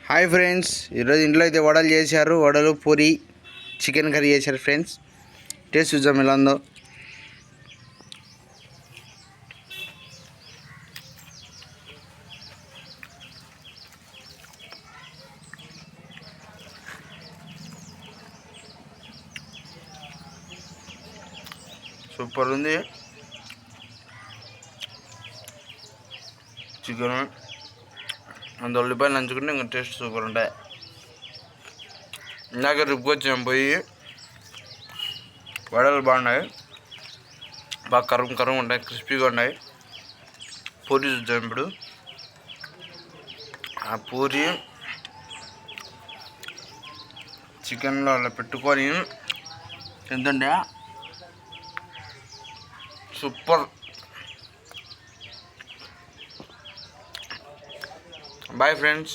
Hi friends, ఈరోజు ఇంట్లో అయితే వడలు చేశారు. వడలు, పూరి, చికెన్ కర్రీ చేశారు ఫ్రెండ్స్. టేస్ట్ చూద్దాం ఎలా ఉందో. సూపర్ ఉంది చికెన్. అంత ఉల్లిపాయలు నంచుకుంటే ఇంకా టేస్ట్ సూపర్ ఉంటాయి. ఇందాక రుబ్బుకొచ్చాము పోయి. వడలు బాగున్నాయి, బాగా కరువు ఉంటాయి, క్రిస్పీగా ఉన్నాయి. పూరి చూద్దాం ఇప్పుడు. ఆ పూరి చికెన్లో అలా పెట్టుకొని తింటుంటే సూపర్. Bye friends.